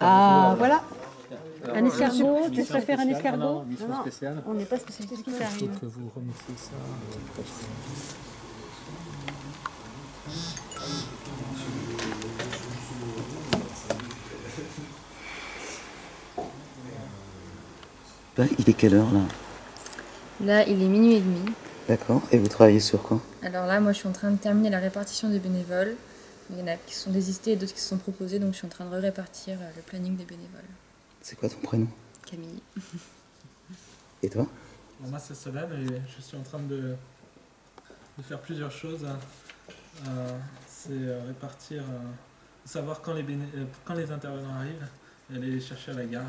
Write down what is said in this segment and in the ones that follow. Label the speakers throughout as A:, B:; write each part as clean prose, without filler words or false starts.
A: Ah, voilà.
B: Alors,
A: Un escargot, tu
B: mission
A: préfères un
B: spéciale.
A: escargot?
B: Non, mission spéciale.
A: On n'est pas spécialisé, ce qui
B: Il
A: t'arrive.
B: faut que vous remissiez ça.
C: Il est quelle heure là?
D: Là, il est minuit et demi.
C: D'accord. Et vous travaillez sur quoi?
D: Alors là, moi, je suis en train de terminer la répartition des bénévoles. Il y en a qui sont désistés et d'autres qui se sont proposés, donc je suis en train de répartir le planning des bénévoles.
C: C'est quoi ton prénom?
D: Camille.
C: Et toi?
E: Moi, c'est Solène et je suis en train de faire plusieurs choses. C'est répartir, savoir quand les intervenants arrivent et aller les chercher à la gare.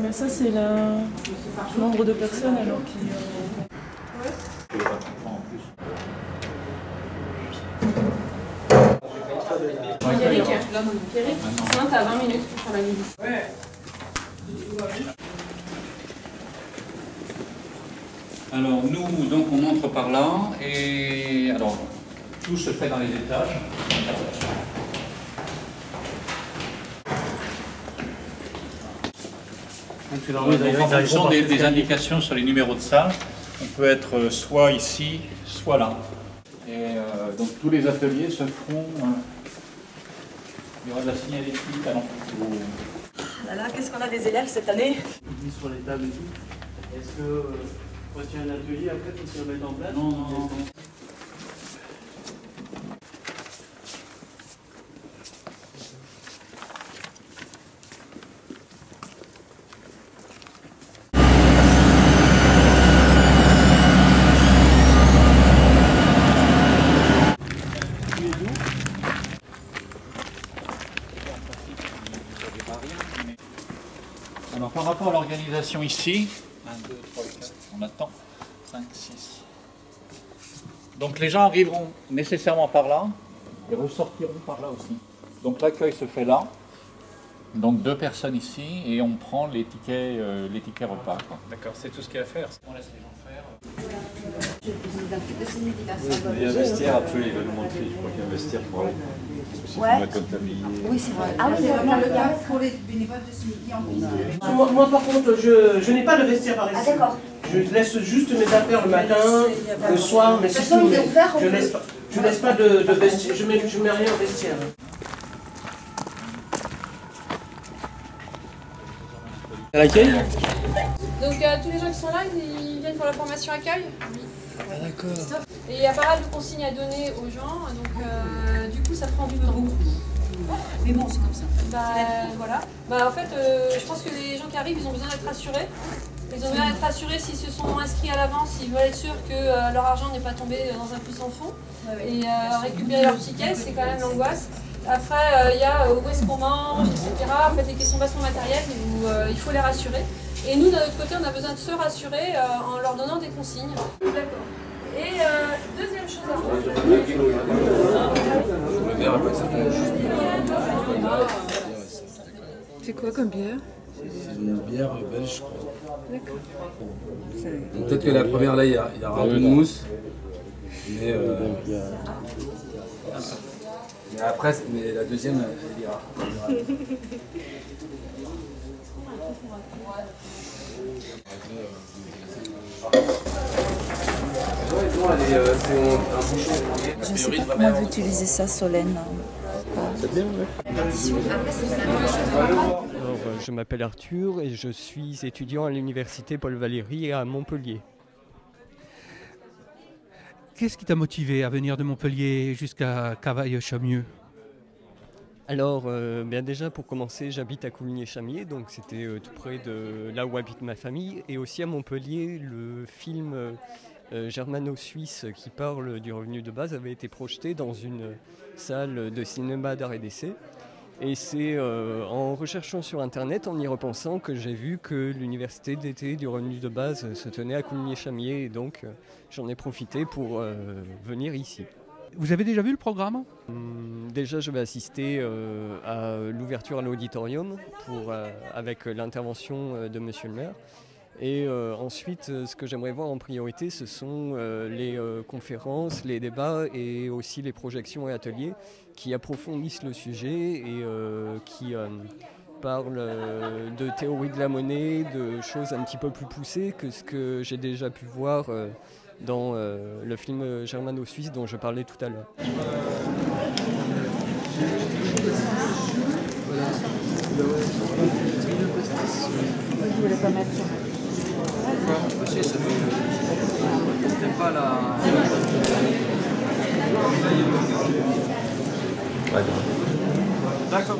F: Mais ça, c'est le nombre de personnes alors qui... Pierrick, sinon t'as 20 minutes pour faire la visite.
G: Alors nous, donc on entre par là et alors tout se fait dans les étages. Donc, en fonction des indications sur les numéros de salle, on peut être soit ici, soit là. Et donc tous les ateliers se feront. Il y aura de la signalétique. Ah non.
H: Ah là là, qu'est-ce qu'on a des élèves cette année?
I: Sur les tables et tout. Est-ce que quand il y a un atelier, après, il faut se remettre en place?
G: Non, non, non. Alors par rapport à l'organisation ici, 1, 2, 3, 4, on attend, 5, 6. Donc les gens arriveront nécessairement par là et ressortiront par là aussi. Donc l'accueil se fait là, donc 2 personnes ici et on prend les tickets repas.
E: D'accord, c'est tout ce qu'il y a à faire.
G: On laisse les gens faire.
J: Il y a un vestiaire, après il va nous montrer, je crois qu'il y a un vestiaire pour aller.
H: Ouais.
J: Oui,
H: c'est vrai. Ah oui,
K: le cas pour les bénévoles de ce midi en plus.
I: Moi, par contre, je n'ai pas de vestiaire par ici.
H: Ah d'accord.
I: Je laisse juste mes affaires le matin, le soir, mais c'est tout. Je laisse pas de vestiaire, je mets rien au vestiaire.
L: À l'accueil?
F: Donc tous les gens qui sont là, ils viennent pour la formation accueil.
L: Ah d'accord.
F: Et il y a pas mal de consignes à donner aux gens, donc du coup ça prend du temps.
K: Mais bon, c'est comme ça.
F: Voilà. En fait, je pense que les gens qui arrivent, ils ont besoin d'être rassurés. Ils ont besoin d'être rassurés s'ils se sont inscrits à l'avance, ils veulent être sûrs que leur argent n'est pas tombé dans un puits sans fond. Et récupérer leur ticket, c'est quand même l'angoisse. Après, il y a où est-ce qu'on mange, etc. En fait, des questions vachement matérielles où il faut les rassurer. Et nous, de notre côté, on a besoin de se rassurer en leur donnant des consignes. D'accord. Et deuxième chose à
A: C'est quoi comme bière?
L: C'est une bière belge, je crois.
A: D'accord.
L: Peut-être que la première, là, il y aura un peu de mousse. Mais après, la deuxième, elle ira.
H: Je ne sais pas comment elle veut utiliser ça, Solène.
L: C'est bien, ouais.
M: Alors, je m'appelle Arthur et je suis étudiant à l'université Paul Valéry à Montpellier.
N: Qu'est-ce qui t'a motivé à venir de Montpellier jusqu'à Cavailleux-Chaumieux?
M: Alors, bien déjà pour commencer, j'habite à Coulmiers-Chamiers, donc c'était tout près de là où habite ma famille. Et aussi à Montpellier, le film germano-suisse qui parle du revenu de base avait été projeté dans une salle de cinéma d'art et d'essai. Et c'est en recherchant sur Internet, en y repensant, que j'ai vu que l'université d'été du revenu de base se tenait à Coulmiers-Chamiers, et donc j'en ai profité pour venir ici.
N: Vous avez déjà vu le programme ?
M: Déjà, je vais assister à l'ouverture à l'auditorium avec l'intervention de Monsieur le maire. Et ensuite, ce que j'aimerais voir en priorité, ce sont les conférences, les débats et aussi les projections et ateliers qui approfondissent le sujet et qui parlent de théorie de la monnaie, de choses un petit peu plus poussées que ce que j'ai déjà pu voir dans le film germano-suisse dont je parlais tout à l'heure.
A: Je voulais pas mettre ça.
L: Pas la...
E: D'accord.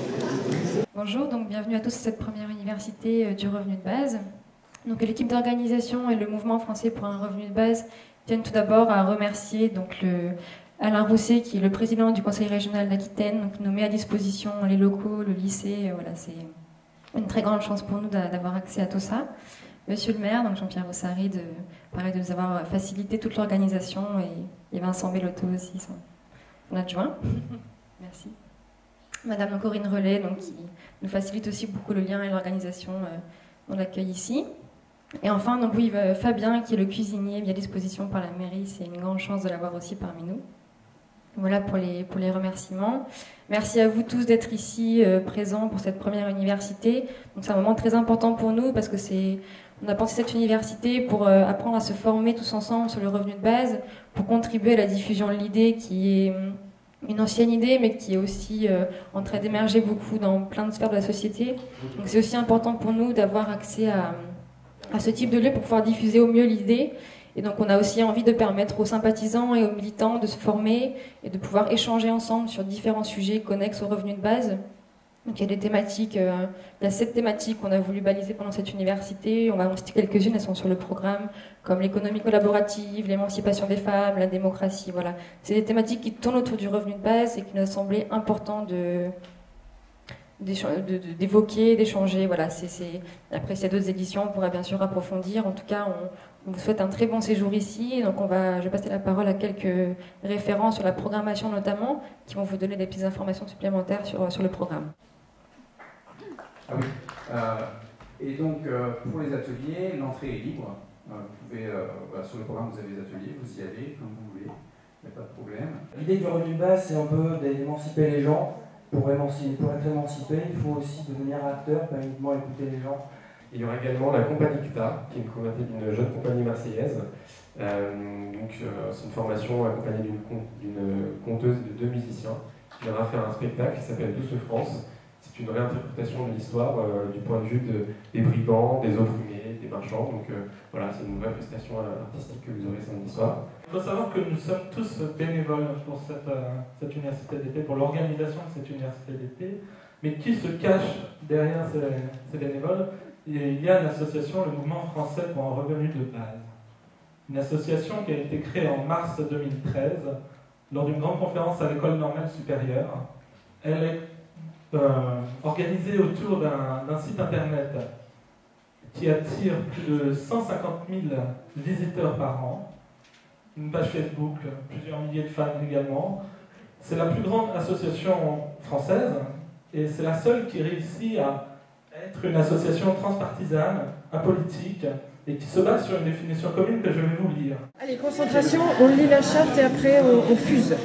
D: Bonjour, donc bienvenue à tous à cette première université du revenu de base. Donc l'équipe d'organisation et le mouvement français pour un revenu de base tiennent tout d'abord à remercier donc Alain Rousset, qui est le président du conseil régional d'Aquitaine, donc nous met à disposition les locaux, le lycée. Voilà, c'est une très grande chance pour nous d'avoir accès à tout ça. Monsieur le maire, donc Jean-Pierre Rossary, de nous avoir facilité toute l'organisation, et Vincent Bellotto aussi, son adjoint. Merci. Madame Corinne Relais, donc, qui nous facilite aussi beaucoup le lien et l'organisation dans l'accueil ici. Et enfin, donc, oui, Fabien, qui est le cuisinier, mis à disposition par la mairie, c'est une grande chance de l'avoir aussi parmi nous. Voilà pour les remerciements. Merci à vous tous d'être ici présents pour cette première université. Donc c'est un moment très important pour nous parce que on a pensé cette université pour apprendre à se former tous ensemble sur le revenu de base, pour contribuer à la diffusion de l'idée qui est une ancienne idée mais qui est aussi en train d'émerger beaucoup dans plein de sphères de la société. Donc c'est aussi important pour nous d'avoir accès à ce type de lieu pour pouvoir diffuser au mieux l'idée. Et donc on a aussi envie de permettre aux sympathisants et aux militants de se former et de pouvoir échanger ensemble sur différents sujets connexes au revenu de base. Donc il y a des thématiques, il y a 7 thématiques qu'on a voulu baliser pendant cette université. On va en citer quelques-unes, elles sont sur le programme, comme l'économie collaborative, l'émancipation des femmes, la démocratie, voilà. C'est des thématiques qui tournent autour du revenu de base et qui nous a semblé important d'évoquer, d'échanger. Voilà, Après, s'il y a d'autres éditions, on pourra bien sûr approfondir. En tout cas, on vous souhaite un très bon séjour ici. Donc, je vais passer la parole à quelques référents sur la programmation notamment, qui vont vous donner des petites informations supplémentaires sur le programme.
O: Ah oui. Et donc, pour les ateliers, l'entrée est libre. Vous pouvez, sur le programme, vous avez les ateliers, vous y allez comme vous voulez. Il n'y a pas de problème.
P: L'idée du revenu de base, c'est un peu d'émanciper les gens. Pour être émancipé, il faut aussi devenir acteur, pas uniquement écouter les gens.
Q: Il y aura également la compagnie CUTA, qui est une compagnie d'une jeune compagnie marseillaise. C'est une formation accompagnée d'une conteuse et de 2 musiciens qui viendra faire un spectacle qui s'appelle Douce France. C'est une réinterprétation de l'histoire du point de vue des brigands, des ouvriers, des marchands. Donc voilà, c'est une vraie prestation artistique que vous aurez samedi soir.
E: Il faut savoir que nous sommes tous bénévoles pour cette université d'été, pour l'organisation de cette université d'été. Mais qui se cache derrière ces bénévoles? Il y a une association, le Mouvement français pour un revenu de base. Une association qui a été créée en mars 2013 lors d'une grande conférence à l'École normale supérieure. Elle est organisée autour d'un site internet qui attire plus de 150 000 visiteurs par an. Une page Facebook, plusieurs milliers de fans également. C'est la plus grande association française et c'est la seule qui réussit à être une association transpartisane, apolitique et qui se base sur une définition commune que je vais vous lire.
A: Allez, concentration, on lit la charte et après on fuse.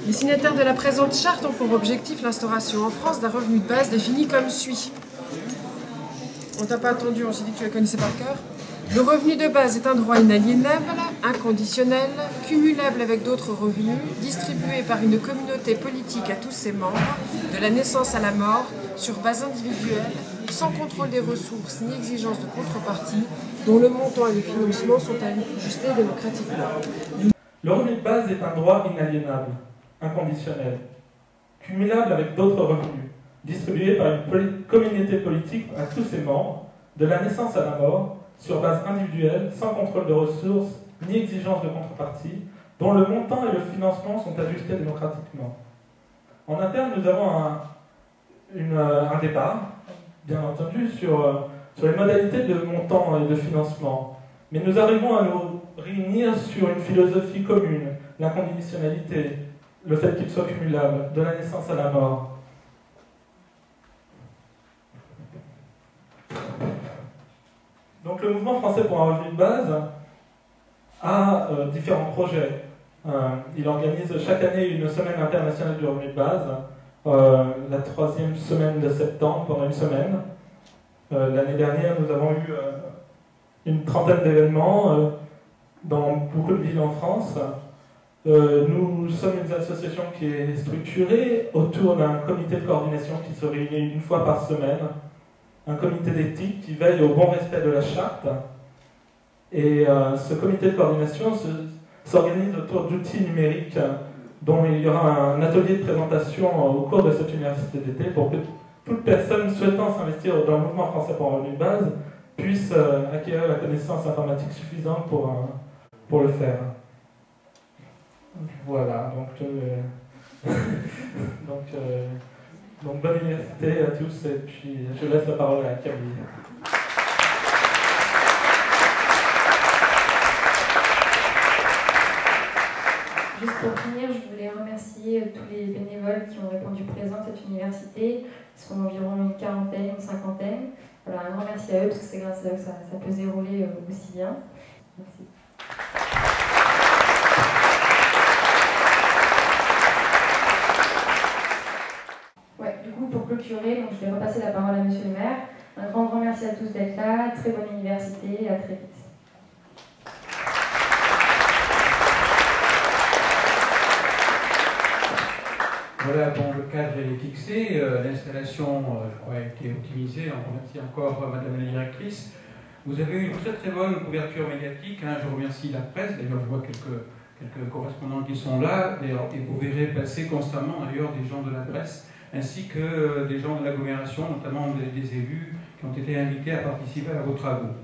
A: Les signataires de la présente charte ont pour objectif l'instauration en France d'un revenu de base défini comme suit. On t'a pas attendu, on s'est dit que tu la connaissais par cœur. Le revenu de base est un droit inaliénable, inconditionnel, cumulable avec d'autres revenus, distribué par une communauté politique à tous ses membres, de la naissance à la mort, sur base individuelle, sans contrôle des ressources ni exigence de contrepartie, dont le montant et le financement sont ajustés démocratiquement.
E: Le revenu de base est un droit inaliénable, inconditionnel, cumulable avec d'autres revenus, distribué par une communauté politique à tous ses membres, de la naissance à la mort, sur base individuelle, sans contrôle de ressources ni exigence de contrepartie, dont le montant et le financement sont ajustés démocratiquement. En interne, nous avons un débat, bien entendu, sur les modalités de montant et de financement. Mais nous arrivons à nous réunir sur une philosophie commune, l'inconditionnalité, le fait qu'il soit cumulable, de la naissance à la mort. Donc le Mouvement français pour un revenu de base a différents projets. Il organise chaque année une semaine internationale du revenu de base, la 3e semaine de septembre, pendant une semaine. L'année dernière, nous avons eu une trentaine d'événements dans beaucoup de villes en France. Nous sommes une association qui est structurée autour d'un comité de coordination qui se réunit une fois par semaine, un comité d'éthique qui veille au bon respect de la charte. Et ce comité de coordination s'organise autour d'outils numériques dont il y aura un atelier de présentation au cours de cette université d'été pour que toute personne souhaitant s'investir dans le mouvement français pour un revenu de base puisse acquérir la connaissance informatique suffisante pour le faire. Voilà, donc bonne université à tous et puis je laisse la parole à Camille.
D: Juste pour finir, je voulais remercier tous les bénévoles qui ont répondu présents à cette université. Ils sont environ une quarantaine, une cinquantaine. Voilà, un grand merci à eux parce que c'est grâce à eux que ça peut se dérouler aussi bien. Merci. Ouais, du coup, pour clôturer, donc je vais repasser la parole à Monsieur le maire. Un grand merci à tous d'être là. Très bonne université et à très vite.
O: Voilà, bon, le cadre est fixé, l'installation, je crois, a été optimisée. On remercie encore Madame la directrice. Vous avez eu une très très bonne couverture médiatique. Hein, je remercie la presse. D'ailleurs, je vois quelques correspondants qui sont là. Et vous verrez passer constamment d'ailleurs des gens de la presse, ainsi que des gens de l'agglomération, notamment des élus qui ont été invités à participer à vos travaux.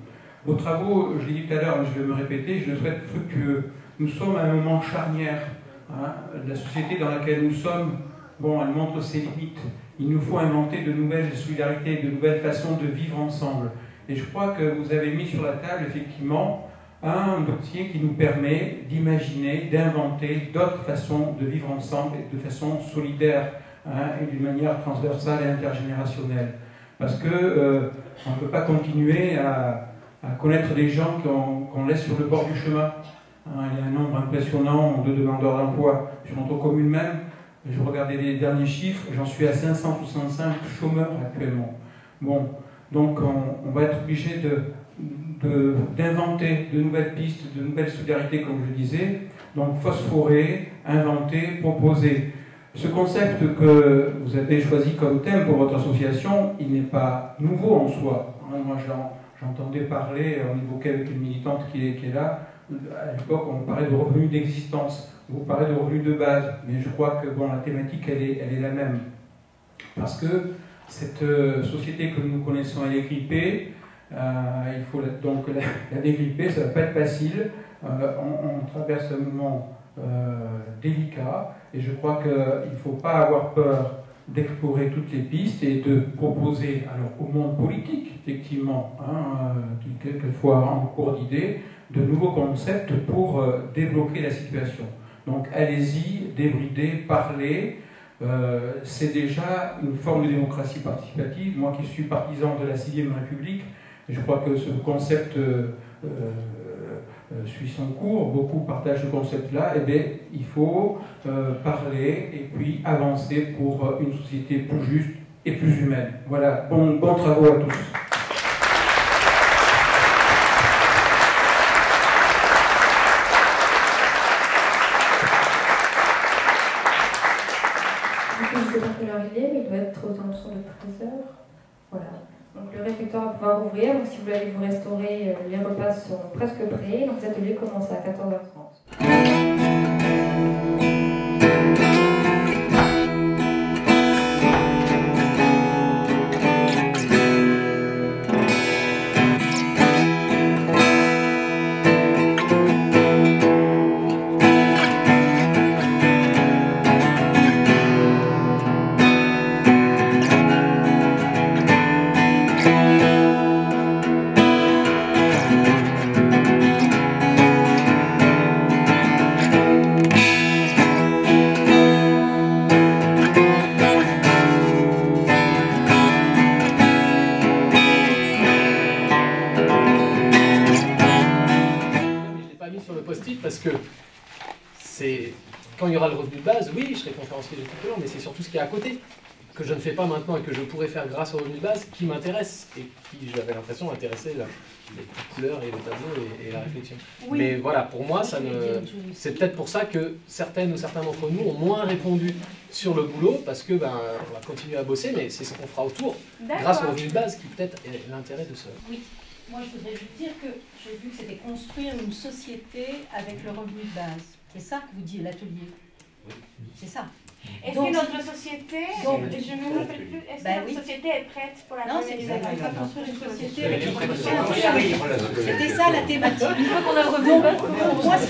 O: Vos travaux, je l'ai dit tout à l'heure, mais je vais me répéter, je le souhaite fructueux. Nous sommes à un moment charnière. Hein, la société dans laquelle nous sommes, bon, elle montre ses limites. Il nous faut inventer de nouvelles solidarités, de nouvelles façons de vivre ensemble. Et je crois que vous avez mis sur la table, effectivement, un dossier qui nous permet d'imaginer, d'inventer d'autres façons de vivre ensemble et de façon solidaire, hein, et d'une manière transversale et intergénérationnelle. Parce que on ne peut pas continuer à connaître des gens qu'on laisse sur le bord du chemin. Hein, il y a un nombre impressionnant de demandeurs d'emploi sur notre commune même. Je regardais les derniers chiffres, j'en suis à 565 chômeurs actuellement. Bon, donc on va être obligé d'inventer de nouvelles pistes, de nouvelles solidarités, comme je le disais. Donc phosphorer, inventer, proposer. Ce concept que vous avez choisi comme thème pour votre association, il n'est pas nouveau en soi. Moi, j'entendais parler, on évoquait avec une militante qui est là, à l'époque, on parlait de revenus d'existence. Vous parlez de revenus de base, mais je crois que bon, la thématique, elle est la même. Parce que cette société que nous connaissons, elle est grippée. Il faut donc la dégripper, ça ne va pas être facile. On traverse un moment délicat, et je crois qu'il ne faut pas avoir peur d'explorer toutes les pistes et de proposer, alors au monde politique, effectivement, hein, qui quelquefois en cours d'idées, de nouveaux concepts pour débloquer la situation. Donc allez-y, débridez, parlez. C'est déjà une forme de démocratie participative. Moi qui suis partisan de la 6e République, je crois que ce concept suit son cours. Beaucoup partagent ce concept-là. Eh bien, il faut parler et puis avancer pour une société plus juste et plus humaine. Voilà, bon travaux à tous.
D: Il doit être aux alentours de 13h. Voilà. Donc le réfectoire va pouvoir ouvrir. Donc si vous voulez vous restaurer, les repas sont presque prêts. Donc les ateliers commencent à 14h30.
R: sur le post-it parce que c'est quand il y aura le revenu de base, oui, je serai conférencier de tout long, mais c'est surtout ce qui est à côté, que je ne fais pas maintenant et que je pourrais faire grâce au revenu de base, qui m'intéresse et qui, j'avais l'impression, intéressait les couleurs et le tableau et la réflexion. Oui. Mais voilà, pour moi, c'est peut-être pour ça que certaines ou certains d'entre nous ont moins répondu sur le boulot, parce que on va continuer à bosser, mais c'est ce qu'on fera autour, grâce au revenu de base, qui peut-être est l'intérêt de ce...
K: Oui. Moi, je voudrais juste dire que j'ai vu que c'était construire une société avec le revenu de base. C'est ça que vous dit l'atelier. Oui. C'est ça.
S: Est-ce que notre société, je ne me rappelle plus, est-ce que notre société est prête pour la mondialisation?
K: On va construire une société avec une société. C'était ça la thématique. Une fois qu'on a le revenu de base, moi, ce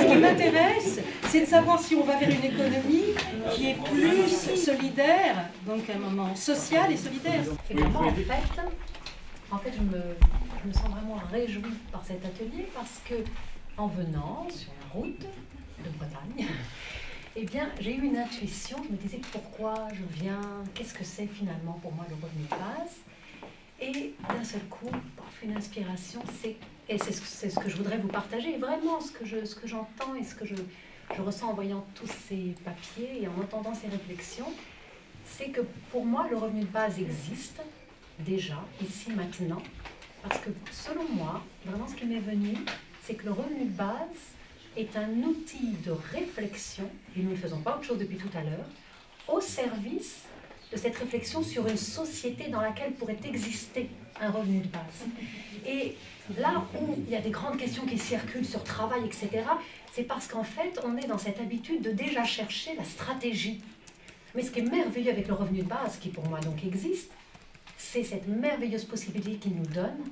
K: qui m'intéresse, c'est de savoir si on va vers une économie qui est plus solidaire, donc à un moment social et solidaire.
T: Et pour moi, en fait, je me sens vraiment réjouie par cet atelier parce que, en venant sur la route de Bretagne, eh bien, j'ai eu une intuition. Je me disais pourquoi je viens, qu'est-ce que c'est finalement pour moi le revenu de base. Et d'un seul coup, une inspiration, et c'est ce que je voudrais vous partager, vraiment ce que j'entends et ce que je ressens en voyant tous ces papiers et en entendant ces réflexions, c'est que pour moi, le revenu de base existe déjà, ici, maintenant, parce que selon moi, vraiment ce qui m'est venu, c'est que le revenu de base est un outil de réflexion, et nous ne faisons pas autre chose depuis tout à l'heure, au service de cette réflexion sur une société dans laquelle pourrait exister un revenu de base. Et là où il y a des grandes questions qui circulent sur travail, etc., c'est parce qu'en fait, on est dans cette habitude de déjà chercher la stratégie. Mais ce qui est merveilleux avec le revenu de base, qui pour moi donc existe, c'est cette merveilleuse possibilité qu'il nous donne,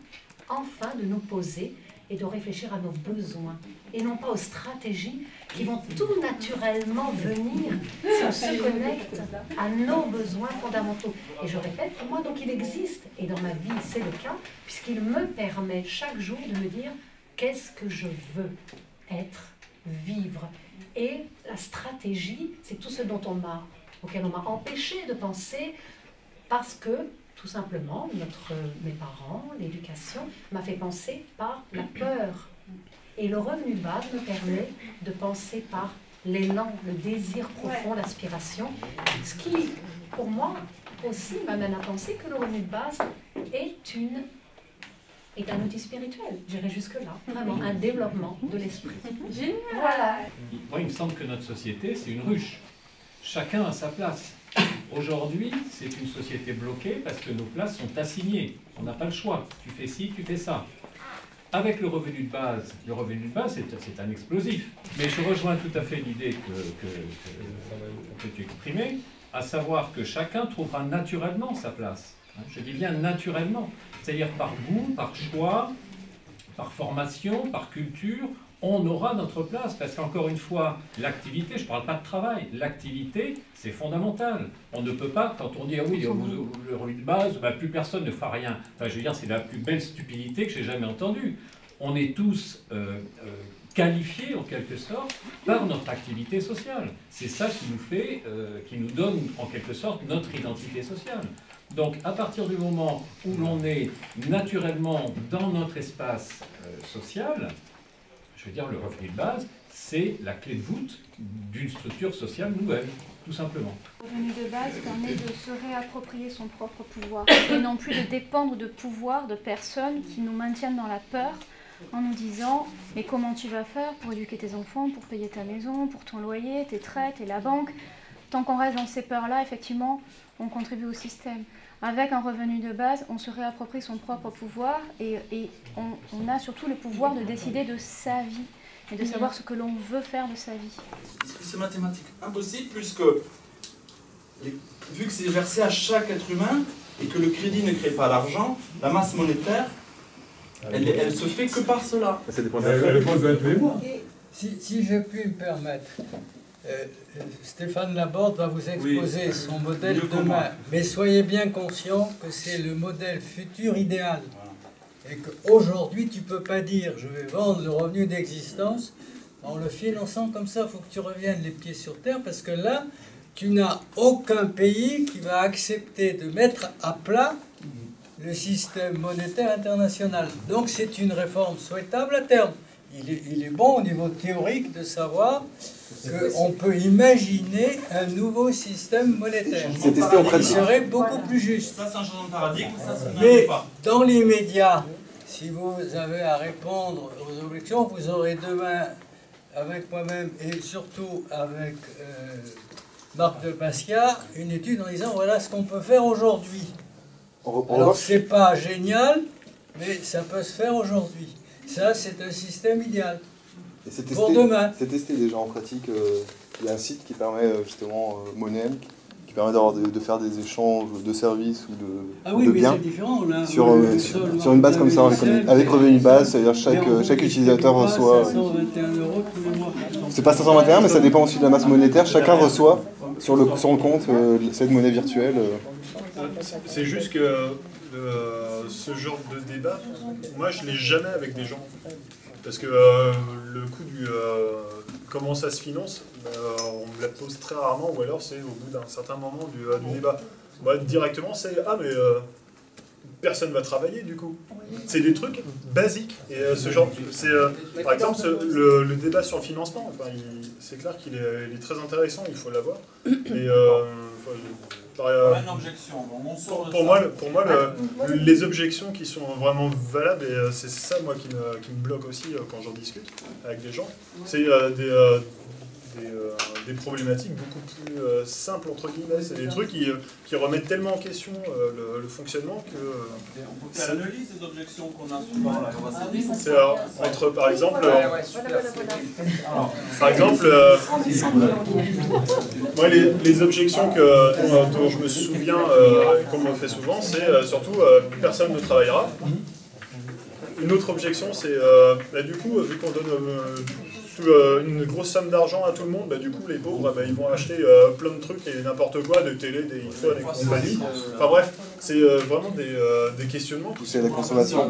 T: enfin, de nous poser et de réfléchir à nos besoins, et non pas aux stratégies qui vont tout naturellement venir si on se connecte à nos besoins fondamentaux. Et je répète, pour moi, donc il existe, et dans ma vie c'est le cas, puisqu'il me permet chaque jour de me dire qu'est-ce que je veux être, vivre. Et la stratégie, c'est tout ce auquel on m'a empêché de penser, parce que tout simplement, mes parents, l'éducation, m'a fait penser par la peur. Et le revenu de base me permet de penser par l'élan, le désir profond, l'aspiration. Ce qui, pour moi, aussi m'amène à penser que le revenu de base est un outil spirituel. J'irai jusque-là. Vraiment, un développement de l'esprit.
S: Génial.
T: Voilà.
G: Moi, il me semble que notre société, c'est une ruche. Chacun a sa place. Aujourd'hui, c'est une société bloquée parce que nos places sont assignées. On n'a pas le choix. Tu fais ci, tu fais ça. Avec le revenu de base, c'est un explosif. Mais je rejoins tout à fait l'idée que tu exprimais, à savoir que chacun trouvera naturellement sa place. Je dis bien naturellement. C'est-à-dire par goût, par choix, par formation, par culture, on aura notre place, parce qu'encore une fois, l'activité, je ne parle pas de travail, l'activité, c'est fondamental. On ne peut pas, quand on dit, ah oui, le revenu de base, bah, plus personne ne fera rien. Enfin, je veux dire, c'est la plus belle stupidité que j'ai jamais entendue. On est tous qualifiés, en quelque sorte, par notre activité sociale. C'est ça qui nous fait, qui nous donne, en quelque sorte, notre identité sociale. Donc, à partir du moment où l'on est naturellement dans notre espace social, je veux dire, le revenu de base, c'est la clé de voûte d'une structure sociale nouvelle, tout simplement.
U: Le revenu de base permet de se réapproprier son propre pouvoir et non plus de dépendre de pouvoirs, de personnes qui nous maintiennent dans la peur en nous disant « mais comment tu vas faire pour éduquer tes enfants, pour payer ta maison, pour ton loyer, tes traites et la banque ?» Tant qu'on reste dans ces peurs-là, effectivement, on contribue au système. Avec un revenu de base, on se réapproprie son propre pouvoir et on a surtout le pouvoir de décider de sa vie et de savoir ce que l'on veut faire de sa vie.
V: C'est mathématique impossible puisque, vu que c'est versé à chaque être humain et que le crédit ne crée pas l'argent, la masse monétaire, elle se fait que par cela.
J: Ça dépend de la
W: Si je puis me permettre, Stéphane Laborde va vous exposer son modèle demain. Mais soyez bien conscient que c'est le modèle futur idéal. Et qu'aujourd'hui, tu ne peux pas dire je vais vendre le revenu d'existence en le finançant comme ça. Il faut que tu reviennes les pieds sur terre parce que là, tu n'as aucun pays qui va accepter de mettre à plat le système monétaire international. Donc c'est une réforme souhaitable à terme. Il est bon au niveau théorique de savoir qu'on peut imaginer un nouveau système monétaire qui serait beaucoup plus juste.
V: Ça, c'est un changement de paradigme, ça, c'est
W: Mais
V: pas.
W: dans l'immédiat, si vous avez à répondre aux objections, vous aurez demain, avec moi-même et surtout avec Marc de Pasquier, une étude en disant voilà ce qu'on peut faire aujourd'hui. Alors c'est pas génial, mais ça peut se faire aujourd'hui. Ça, c'est un système idéal.
B: Et c'est
W: pour demain.
B: C'est testé déjà en pratique. Il y a un site qui permet justement, Monem, qui permet de faire des échanges de services ou de biens sur une base comme ça, avec revenu de base, c'est-à-dire chaque utilisateur reçoit... C'est pas 521, mais ça dépend aussi de la masse monétaire. Chacun reçoit sur le compte cette monnaie virtuelle.
C: C'est juste que ce genre de débat, moi je l'ai jamais avec des gens. Parce que le coup du comment ça se finance, on me la pose très rarement, ou alors c'est au bout d'un certain moment du débat. Moi directement c'est « Ah mais personne va travailler du coup ». C'est des trucs basiques. Et ce genre, par exemple le débat sur le financement, enfin, c'est clair qu'il est très intéressant, il faut l'avoir. Et
V: une objection.
C: Pour moi, les objections qui sont vraiment valables, et c'est ça moi qui me bloque aussi quand j'en discute avec des gens, c'est des problématiques beaucoup plus simples entre guillemets. C'est des trucs qui remettent tellement en question le fonctionnement que...
V: On peut faire une liste des objections qu'on a souvent là.
C: C'est entre par exemple... moi les objections dont je me souviens qu'on me fait souvent, c'est surtout personne ne travaillera. Une autre objection, c'est du coup, vu qu'on donne une grosse somme d'argent à tout le monde, du coup les pauvres ils vont acheter plein de trucs et n'importe quoi, des télé, des iPhones et compagnie. Enfin bref, c'est vraiment des questionnements.
B: Pousser à la consommation.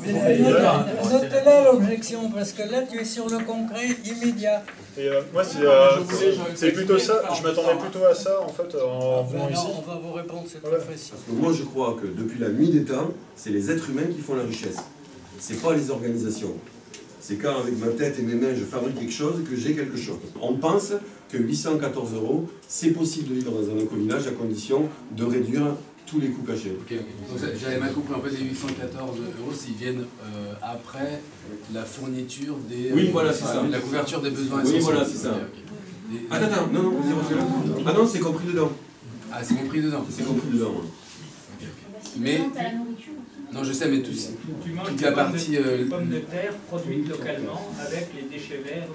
W: Notez-là l'objection, parce que là tu es sur le concret immédiat.
C: Et moi c'est plutôt ça, je m'attendais plutôt à ça en fait en venant ici.
W: On va vous répondre, c'est très facile.
L: Parce que moi je crois que depuis la nuit des temps, c'est les êtres humains qui font la richesse. C'est pas les organisations. C'est quand avec ma tête et mes mains je fabrique quelque chose que j'ai quelque chose. On pense que 814 €, c'est possible de vivre dans un éco-village à condition de réduire tous les coûts cachés.
I: Ok. Donc j'avais mal compris, en fait les 814 €, s'ils viennent après la fourniture des...
L: Oui, voilà, c'est ça.
I: La couverture des besoins
L: essentiels.
I: essentiels.
L: Oui, voilà, c'est ça. Okay. Attends, non, ah non, c'est compris dedans.
I: Ah, c'est compris dedans.
L: C'est compris dedans, ouais.
I: Mais... Non, je sais, mais toute la partie...
O: Les pommes de terre produites localement avec les déchets verts.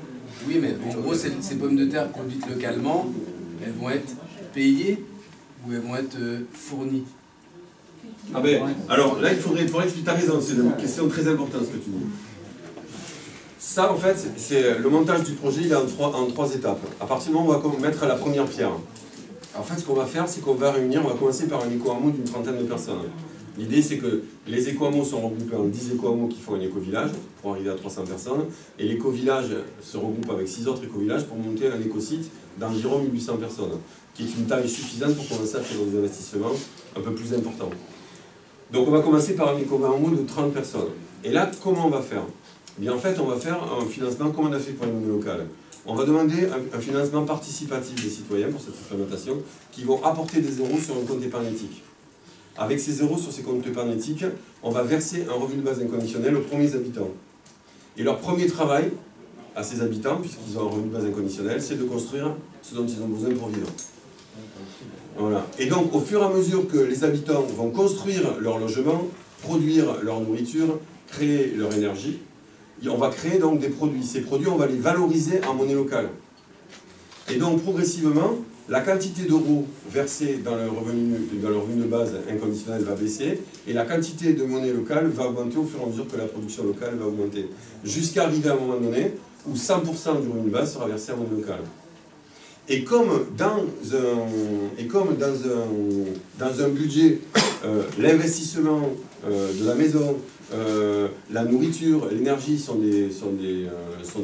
I: Oui, mais en gros, ces pommes de terre produites localement, elles vont être payées ou elles vont être fournies?
L: Ah ben, alors là, il faudrait, pour expliquer, tu as raison, c'est une question très importante ce que tu dis. Ça, en fait, c'est le montage du projet, il est en trois étapes. À partir du moment où on va mettre la première pierre. En fait, ce qu'on va faire, c'est qu'on va réunir, on va commencer par un éco-hameau d'une trentaine de personnes. L'idée, c'est que les éco-hameaux sont regroupés en 10 éco-hameaux qui font un éco-village pour arriver à 300 personnes. Et l'éco-village se regroupe avec 6 autres éco-villages pour monter un éco-site d'environ 1800 personnes, qui est une taille suffisante pour commencer à faire des investissements un peu plus importants. Donc on va commencer par un éco-hameau de 30 personnes. Et là, comment on va faire? Eh bien, en fait, on va faire un financement comme on a fait pour les monnaies locales. On va demander un financement participatif des citoyens pour cette expérimentation qui vont apporter des euros sur un compte épargne éthique. Avec ces euros sur ces comptes épargne éthique, on va verser un revenu de base inconditionnel aux premiers habitants. Et leur premier travail à ces habitants, puisqu'ils ont un revenu de base inconditionnel, c'est de construire ce dont ils ont besoin pour vivre. Voilà. Et donc, au fur et à mesure que les habitants vont construire leur logement, produire leur nourriture, créer leur énergie, on va créer donc des produits. Ces produits, on va les valoriser en monnaie locale. Et donc, progressivement, la quantité d'euros versés dans le revenu de base inconditionnel va baisser et la quantité de monnaie locale va augmenter au fur et à mesure que la production locale va augmenter. Jusqu'à arriver à un moment donné où 100% du revenu de base sera versé en monnaie locale. Et comme dans un budget, l'investissement de la maison, la nourriture, l'énergie sont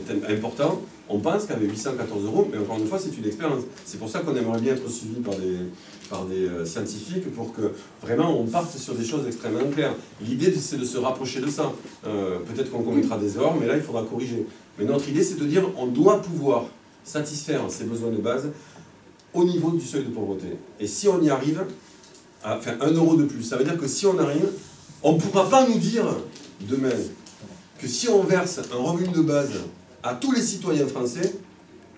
L: thèmes importants. On pense qu'avec 814 €, mais encore une fois, c'est une expérience. C'est pour ça qu'on aimerait bien être suivi par des scientifiques pour que vraiment on parte sur des choses extrêmement claires. L'idée, c'est de se rapprocher de ça. Peut-être qu'on commettra des erreurs, mais là, il faudra corriger. Mais notre idée, c'est de dire on doit pouvoir satisfaire ces besoins de base au niveau du seuil de pauvreté. Et si on y arrive, enfin 1 € de plus, ça veut dire que si on arrive, on ne pourra pas nous dire demain que si on verse un revenu de base à tous les citoyens français,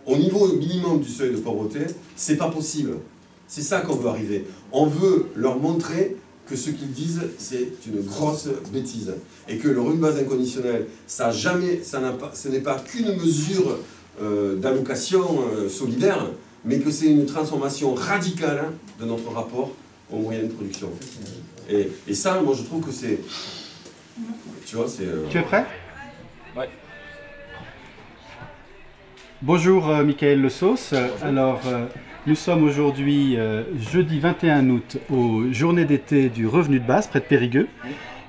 L: au niveau minimum du seuil de pauvreté, c'est pas possible. C'est ça qu'on veut arriver. On veut leur montrer que ce qu'ils disent, c'est une grosse bêtise. Et que le revenu de base inconditionnel, ce n'est pas qu'une mesure d'allocation solidaire, mais que c'est une transformation radicale de notre rapport aux moyens de production. Et ça, moi, je trouve que c'est... Tu vois, c'est...
F: Tu es prêt?
L: Ouais.
F: Bonjour, Michael Le Sauce. Alors, nous sommes aujourd'hui, jeudi 21 août, aux Journées d'été du revenu de base, près de Périgueux.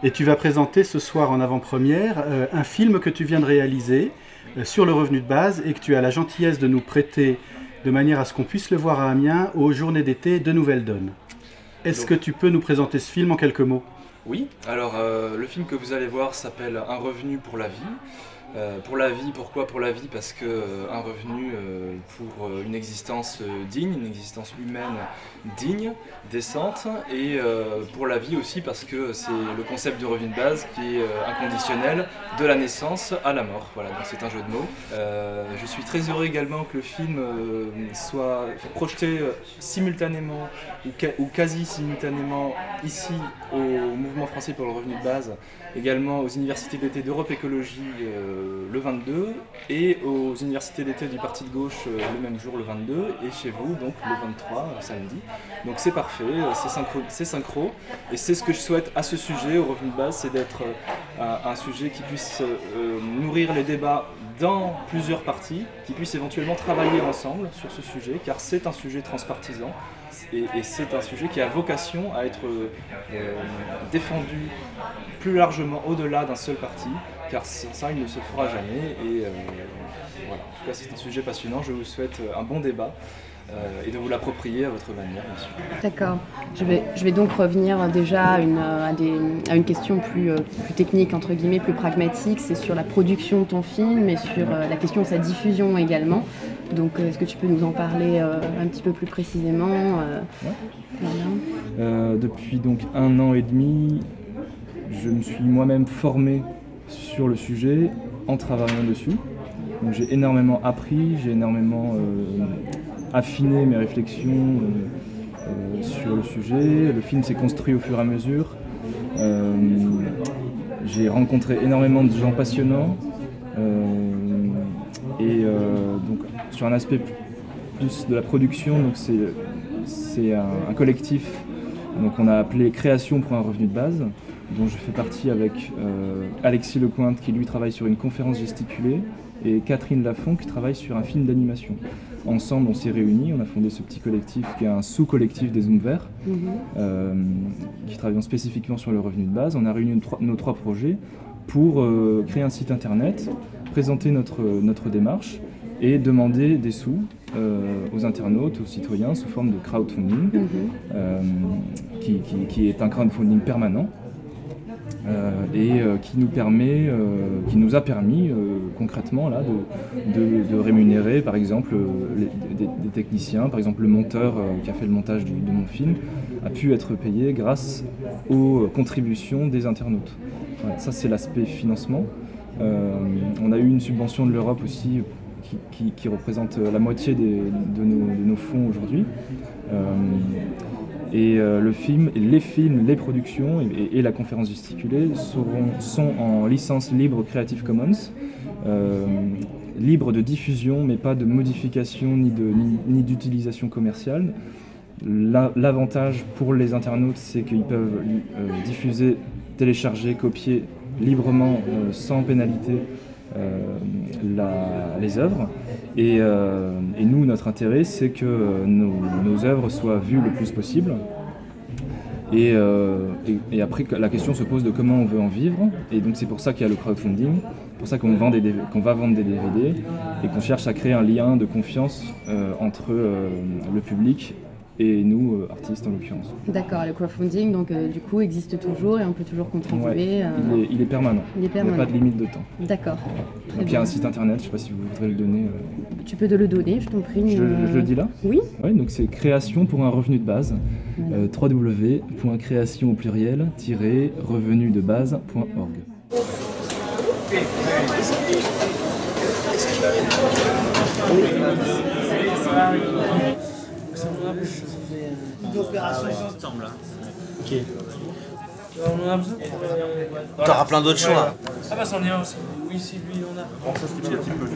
F: Et tu vas présenter ce soir en avant-première un film que tu viens de réaliser sur le revenu de base et que tu as la gentillesse de nous prêter de manière à ce qu'on puisse le voir à Amiens aux Journées d'été de Nouvelle Donne. Est-ce que tu peux nous présenter ce film en quelques mots?
H: Oui, alors le film que vous allez voir s'appelle Un revenu pour la vie. Pour la vie, pourquoi pour la vie? Parce que un revenu pour une existence digne, une existence humaine digne, décente, et pour la vie aussi parce que c'est le concept de revenu de base qui est inconditionnel de la naissance à la mort. Voilà, donc c'est un jeu de mots. Je suis très heureux également que le film soit projeté simultanément ou quasi simultanément ici au Mouvement français pour le revenu de base, également aux universités d'été d'Europe Écologie le 22 et aux universités d'été du Parti de gauche le même jour, le 22, et chez vous donc le 23 samedi. Donc c'est parfait, c'est synchro, et c'est ce que je souhaite à ce sujet, au revenu de base, c'est d'être un sujet qui puisse nourrir les débats dans plusieurs parties, qui puissent éventuellement travailler ensemble sur ce sujet, car c'est un sujet transpartisan. Et c'est un sujet qui a vocation à être défendu plus largement au-delà d'un seul parti, car ça, il ne se fera jamais. Et voilà. En tout cas, c'est un sujet passionnant. Je vous souhaite un bon débat et de vous l'approprier à votre manière, bien sûr.
N: D'accord. Je vais donc revenir déjà à une question plus technique, entre guillemets, plus pragmatique. C'est sur la production de ton film et sur la question de sa diffusion également. Donc, est-ce que tu peux nous en parler un petit peu plus précisément?
H: Voilà. Depuis donc 1 an et demi, je me suis moi-même formé sur le sujet en travaillant dessus. Donc, j'ai énormément appris, j'ai énormément affiné mes réflexions sur le sujet. Le film s'est construit au fur et à mesure. J'ai rencontré énormément de gens passionnants. Donc sur un aspect plus de la production, donc c'est un collectif, donc on a appelé Création pour un revenu de base, dont je fais partie avec Alexis Lecointe qui lui travaille sur une conférence gesticulée et Catherine Lafont qui travaille sur un film d'animation. Ensemble on s'est réunis, on a fondé ce petit collectif qui est un sous-collectif des Zooms Verts, qui travaillent spécifiquement sur le revenu de base. On a réuni nos 3 projets pour créer un site internet, présenter notre démarche et demander des sous aux internautes, aux citoyens sous forme de crowdfunding, qui est un crowdfunding permanent et qui nous a permis concrètement là, de rémunérer par exemple des techniciens. Par exemple le monteur qui a fait le montage de mon film a pu être payé grâce aux contributions des internautes. Voilà, ça c'est l'aspect financement. On a eu une subvention de l'Europe aussi qui représente la moitié de nos fonds aujourd'hui. Le film, les films, les productions et la conférence gesticulée sont en licence libre Creative Commons, libre de diffusion mais pas de modification ni d'utilisation commerciale. L'avantage pour les internautes, c'est qu'ils peuvent diffuser, télécharger, copier librement, sans pénalité, les œuvres. Et nous, notre intérêt, c'est que nos œuvres soient vues le plus possible. Et après, la question se pose de comment on veut en vivre. Et donc c'est pour ça qu'il y a le crowdfunding, pour ça qu'on va vendre des DVD et qu'on cherche à créer un lien de confiance entre le public et nous, artistes en l'occurrence.
N: D'accord, le crowdfunding donc du coup existe toujours et on peut toujours contribuer.
H: Ouais, il est permanent. Il n'y a pas de limite de temps.
N: D'accord.
H: Donc il y a un site internet, je ne sais pas si vous voudrez le donner.
N: Tu peux te le donner, je t'en prie.
H: Je le dis là ?
N: Oui.
H: Ouais, donc c'est création pour un revenu de base. www.création au pluriel -revenudebase.org.
M: Une opération ensemble.
P: Ok. On en a besoin. T'auras plein d'autres choix.
M: Ah bah c'en est un aussi. Oui, si lui on a.
L: Bon, ça c'est un petit peu.